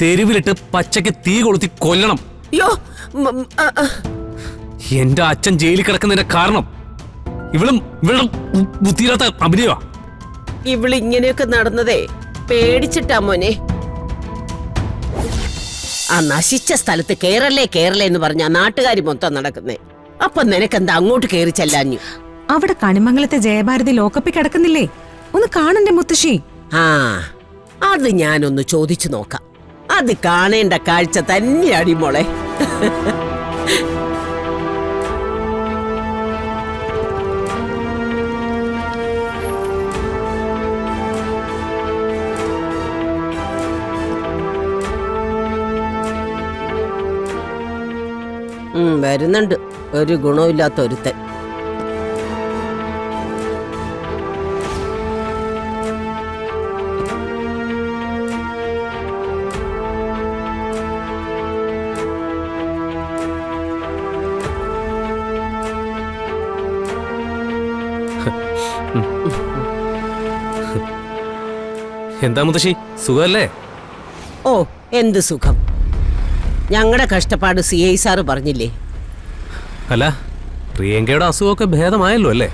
തെരുവിലിട്ട് പച്ചയ്ക്ക് തീ കൊളുത്തി കൊല്ലണം. എന്റെ അച്ഛൻ ജയിലിൽ കിടക്കുന്നതിന്റെ കാരണം ഇവളുടെ ബുദ്ധിയില്ലാത്ത അഭിനയമാ. ഇവളിങ്ങനെയൊക്കെ നടന്നതേ പേടിച്ചിട്ടാ മോനെ. ആ നശിച്ച സ്ഥലത്ത് കേറല്ലേ എന്ന് പറഞ്ഞ നാട്ടുകാരി മൊത്തം നടക്കുന്നേ. അപ്പൊ നിനക്കെന്താ അങ്ങോട്ട് കേറി ചെല്ലാഞ്ഞു? അവിടെ കണിമംഗലത്തെ ജയഭാരതി ലോക്കപ്പിൽ കിടക്കുന്നില്ലേ? ഒന്ന് കാണണ്ടേ മുത്തശ്ശി? ആ, അത് ഞാനൊന്ന് ചോദിച്ചു നോക്കാം. അത് കാണേണ്ട കാഴ്ച തന്നെയാടി മോളെ. വരുന്നുണ്ട് ഒരു ഗുണമില്ലാത്ത ഒരുത്തൻ. എന്താ മുത്തശ്ശി, സുഖല്ലേ? ഓ, എന്ത് സുഖം. ഞങ്ങളുടെ കഷ്ടപ്പാട് CI സാറ് പറഞ്ഞില്ലേ? അല്ല, പ്രിയങ്കയുടെ അസുഖമൊക്കെ ഭേദമായല്ലോ അല്ലേ?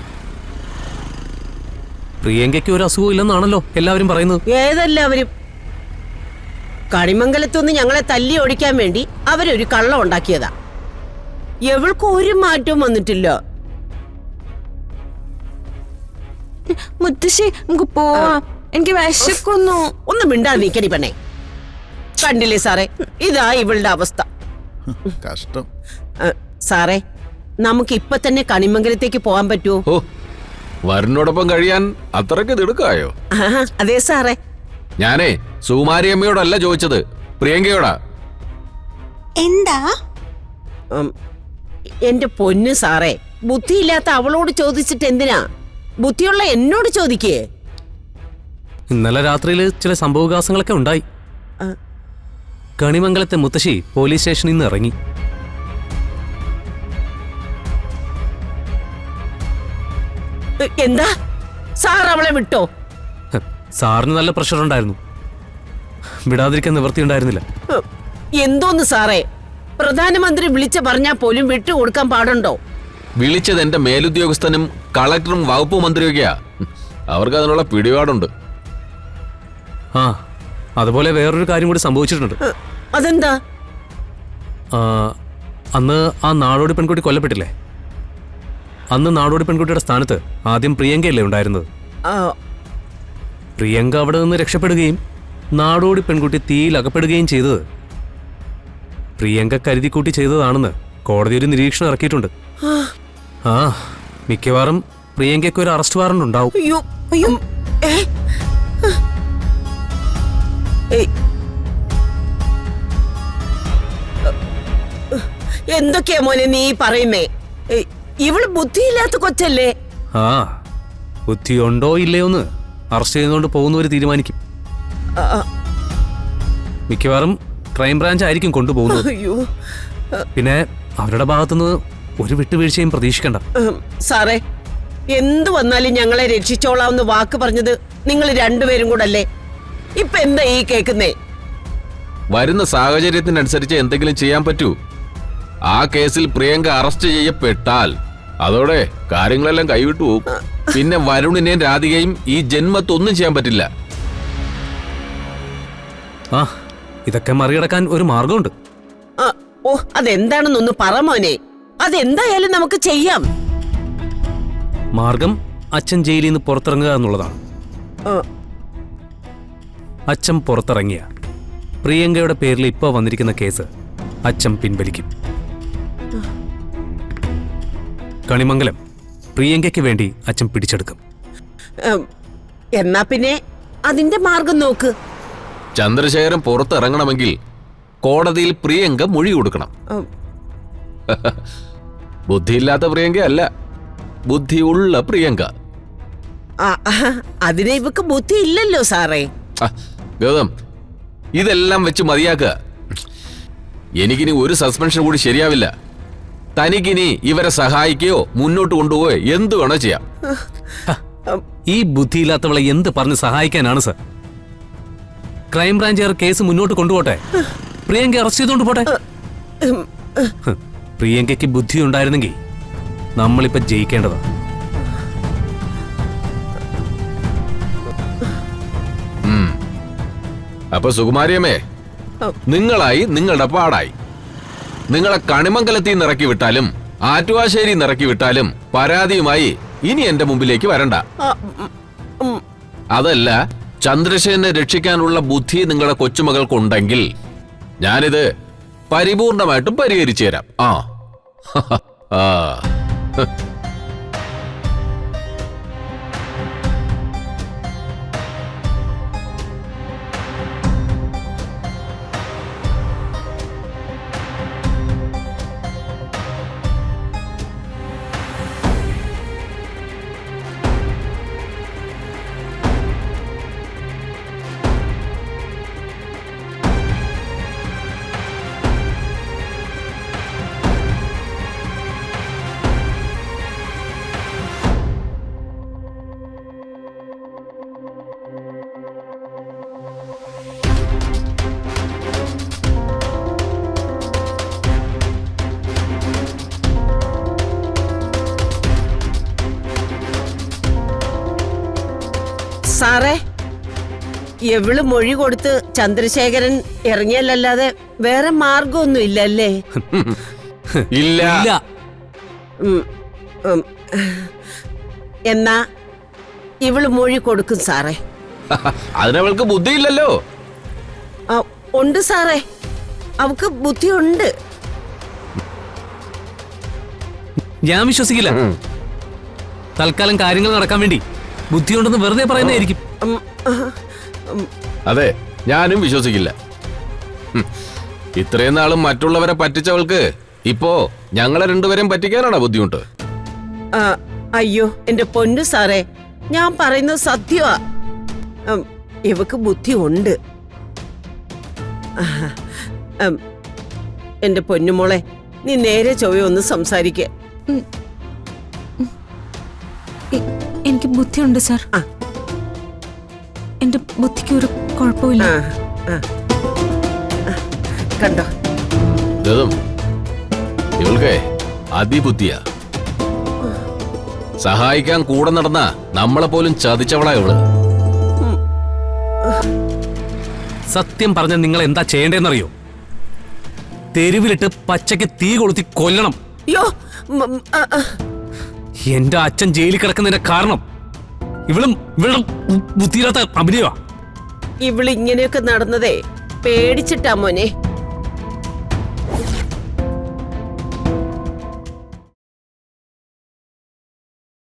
പ്രിയങ്കയ്ക്ക് ഒരു അസുഖം ഇല്ലെന്നാണല്ലോ എല്ലാവരും പറയുന്നത്. ഏതെല്ലാവരും? കണിമംഗലത്തുനിന്ന് ഞങ്ങളെ തല്ലി ഓടിക്കാൻ വേണ്ടി അവരൊരു കള്ളം ഉണ്ടാക്കിയതാ. എവൾക്ക് ഒരു മാറ്റവും വന്നിട്ടില്ല. മുത്തശ്ശി, നമുക്ക് പോവാം. എനിക്ക് വിശക്കുന്നു. ഒന്ന് മിണ്ടാതെ നിക്കടി പെണ്ണേ. കണ്ടില്ലേ സാറേ, ഇതാ ഇവളുടെ അവസ്ഥ. കഷ്ടം. സാറേ, നമുക്ക് ഇപ്പൊ തന്നെ കണിമംഗലത്തേക്ക് പോകാൻ പറ്റുമോ? വരുന്നോടൊപ്പം കഴിയാൻ അത്രയ്ക്ക് തിടുക്കായോ? അതെ സാറേ. ഞാനേ സുകുമാരിയമ്മയോടല്ല ചോദിച്ചത്, പ്രിയങ്കയോടാ. എന്താ? എന്റെ പൊന്നു സാറേ, ബുദ്ധിയില്ലാത്ത അവളോട് ചോദിച്ചിട്ട് എന്തിനാ? ബുദ്ധിയുള്ള എന്നോട് ചോദിക്കേ. ഇന്നലെ രാത്രിയിൽ ചില സംഭവവികാസങ്ങളൊക്കെ ഉണ്ടായി. കണിമംഗലത്തെ മുത്തശ്ശി പോലീസ് സ്റ്റേഷനിൽ നിന്ന് ഇറങ്ങി. എന്താ സാർ അവളെ വിട്ടോ? സാറിന് നല്ല പ്രഷർ ഉണ്ടായിരുന്നു, വിടാതിരിക്കാൻ നിവൃത്തി ഉണ്ടായിരുന്നില്ല. എന്തോന്ന് സാറേ, പ്രധാനമന്ത്രി വിളിച്ച പറഞ്ഞാൽ പോലും വിട്ടുകൊടുക്കാൻ പാടുണ്ടോ? വിളിച്ചത് എന്റെ മേലുദ്യോഗസ്ഥനും കളക്ടറും വകുപ്പ് മന്ത്രിയൊക്കെയാ. അവർക്ക് അതിനുള്ള പിടിപാടുണ്ട്. ആ, അതുപോലെ വേറൊരു കാര്യം കൂടി സംഭവിച്ചിട്ടുണ്ട്. അതെന്താ? അന്ന് ആ നാടോടി പെൺകുട്ടി കൊല്ലപ്പെട്ടില്ലേ? അന്ന് നാടോടി പെൺകുട്ടിയുടെ സ്ഥാനത്ത് ആദ്യം പ്രിയങ്കയല്ലേ ഉണ്ടായിരുന്നത്? പ്രിയങ്ക അവിടെ നിന്ന് രക്ഷപ്പെടുകയും നാടോടി പെൺകുട്ടി തീയിൽ അകപ്പെടുകയും ചെയ്തത് പ്രിയങ്ക കരുതിക്കൂട്ടി ചെയ്തതാണെന്ന് കോടതി ഒരു നിരീക്ഷണം ഇറക്കിയിട്ടുണ്ട്. ആ, മിക്കവാറും പ്രിയങ്കയ്ക്ക് ഒരു അറസ്റ്റ് വാറണ്ട് ഉണ്ടാവും. എന്തൊക്കെയാ മോനെ നീ പറയുന്നേ? ഇവള് ബുദ്ധിയില്ലാത്ത കൊച്ചല്ലേ? ആ, ബുദ്ധിയുണ്ടോ ഇല്ലയോന്ന് അറസ്റ്റ് ചെയ്യുന്നോണ്ട് പോകുന്നവര് തീരുമാനിക്കും. മിക്കവാറും ക്രൈംബ്രാഞ്ച് ആയിരിക്കും കൊണ്ടുപോകുന്നത്. പിന്നെ അവരുടെ ഭാഗത്തുനിന്ന് ഒരു വിട്ടുവീഴ്ചയും പ്രതീക്ഷിക്കണ്ട. സാറേ, എന്തു വന്നാലും ഞങ്ങളെ രക്ഷിച്ചോളാവുന്ന വാക്ക് പറഞ്ഞത് നിങ്ങൾ രണ്ടുപേരും കൂടല്ലേ? ഇപ്പൊ എന്താ ഈ കേക്കുന്നേ? വരുന്ന സാഹചര്യത്തിനനുസരിച്ച് എന്തെങ്കിലും ചെയ്യാൻ പറ്റൂ. ആ കേസിൽ പ്രിയങ്ക അറസ്റ്റ് ചെയ്യപ്പെട്ടാൽ അതോടെ കാര്യങ്ങളെല്ലാം കൈവിട്ടു പോകും. പിന്നെ വരുണിനെയും രാധികയും ഈ ജന്മത്തൊന്നും ചെയ്യാൻ പറ്റില്ല. ആ, ഇതൊക്കെ മറികടക്കാൻ ഒരു മാർഗമുണ്ട്. ഓ, അതെന്താണെന്നൊന്ന് പറ മോനെ. അതെന്തായാലും നമുക്ക് ചെയ്യാം. മാർഗം അച്ഛൻ ജയിലിൽ നിന്ന് പുറത്തിറങ്ങുക എന്നുള്ളതാണ്. അച്ഛൻ പുറത്തിറങ്ങിയ പ്രിയങ്കയുടെ പേരിൽ ഇപ്പോൾ വന്നിരിക്കുന്ന കേസ് അച്ഛൻ പിൻവലിക്കും. കണിമംഗലം പ്രിയങ്കയ്ക്ക് വേണ്ടി അച്ഛൻ പിടിച്ചെടുക്കും. എന്നാ പിന്നെ അതിന്റെ മാർഗം നോക്ക്. ചന്ദ്രശേഖരൻ പുറത്തിറങ്ങണമെങ്കിൽ കോടതിയിൽ പ്രിയങ്ക മൊഴി കൊടുക്കണം. ബുദ്ധിയില്ലാത്ത പ്രിയങ്ക അല്ല, ബുദ്ധിയുള്ള പ്രിയങ്ക. അതിനെ ഇവക്ക് ബുദ്ധി ഇല്ലല്ലോ സാറേ. ഗൗതം, ഇതെല്ലാം വെച്ച് മതിയാക്കുക. എനിക്കിനി ഒരു സസ്പെൻഷൻ കൂടി ശരിയാവില്ല. തനിക്കിനി ഇവരെ സഹായിക്കുകയോ മുന്നോട്ട് കൊണ്ടുപോയോ എന്ത് വേണോ ചെയ്യാം. ഈ ബുദ്ധിയില്ലാത്തവളെ എന്ത് പറഞ്ഞ് സഹായിക്കാനാണ് സർ? ക്രൈംബ്രാഞ്ചുകാർ കേസ് മുന്നോട്ട് കൊണ്ടുപോട്ടെ. പ്രിയങ്ക അറസ്റ്റ് ചെയ്തോണ്ട് പോട്ടെ. ഹ്, പ്രിയങ്കയ്ക്ക് ബുദ്ധി ഉണ്ടായിരുന്നെങ്കിൽ നമ്മളിപ്പോ ജയിക്കേണ്ടതാ. അപ്പൊ സുകുമാരിയമ്മേ, നിങ്ങളായി നിങ്ങളുടെ പാടായി. നിങ്ങളെ കണിമംഗലത്തിൽ നിന്ന് ഇറക്കി വിട്ടാലും ആറ്റുവാശ്ശേരി ഇറക്കി വിട്ടാലും പരാതിയുമായി ഇനി എന്റെ മുമ്പിലേക്ക് വരണ്ട. അതല്ല, ചന്ദ്രശേഖരനെ രക്ഷിക്കാനുള്ള ബുദ്ധി നിങ്ങളുടെ കൊച്ചുമകൾക്കുണ്ടെങ്കിൽ ഞാനിത് പരിപൂർണമായിട്ടും പരിഹരിച്ചു തരാം. ആ സാറേ, എവള് മൊഴി കൊടുത്ത് ചന്ദ്രശേഖരൻ ഇറങ്ങിയല്ലാതെ വേറെ മാർഗമൊന്നും ഇല്ലല്ലേ? ഇല്ല. എന്നാ ഇവള് മൊഴി കൊടുക്കും സാറേ. അതിനവൾക്ക് ബുദ്ധിയില്ലല്ലോ. ഉണ്ട് സാറേ, അവക്ക് ബുദ്ധിയുണ്ട്. ഞാൻ വിശ്വസിക്കില്ല. തൽക്കാലം കാര്യങ്ങൾ നടക്കാൻ വേണ്ടി ബുദ്ധിയുണ്ടെന്ന് വെറുതെ പറയുന്നതായിരിക്കും. അതെ, ഞാനും വിശ്വസിക്കില്ല. ഇത്രയും നാളും മറ്റുള്ളവരെ പറ്റിച്ചവൾക്ക് ഇപ്പോ ഞങ്ങളെ രണ്ടുപേരെയും പറ്റിക്കാനാണോ ബുദ്ധിമുട്ട്? അയ്യോ എന്റെ പൊന്നു സാറേ, ഞാൻ പറയുന്നത് സത്യമാ. ഇവക്ക് ബുദ്ധി ഉണ്ട്. എന്റെ പൊന്നുമോളെ, നീ നേരെ ചൊവ്വ ഒന്ന് സംസാരിക്ക. എനിക്ക് ബുദ്ധിയുണ്ട് സാർ. എന്റെ ബുദ്ധിക്ക് ഒരു കുഴപ്പമില്ല. കണ്ടോ, ഇവൾക്ക് അതിബുദ്ധിയാ. സഹായിക്കാൻ കൂടെ നടന്ന നമ്മളെ പോലും ചതിച്ചവളാ ഇവള്. സത്യം പറഞ്ഞ നിങ്ങൾ എന്താ ചെയ്യേണ്ടതെന്നറിയോ? തെരുവിലിട്ട് പച്ചയ്ക്ക് തീ കൊളുത്തി കൊല്ലണം. അയ്യോ, എന്റെ അച്ഛൻ ജയിലിൽ കിടക്കുന്നതിന്റെ കാരണം ഇവളുടെ ബുദ്ധിയില്ലാത്ത അഭിനയമാ. ഇവളിങ്ങനെയൊക്കെ നടന്നതേ പേടിച്ചിട്ടാ മോനെ.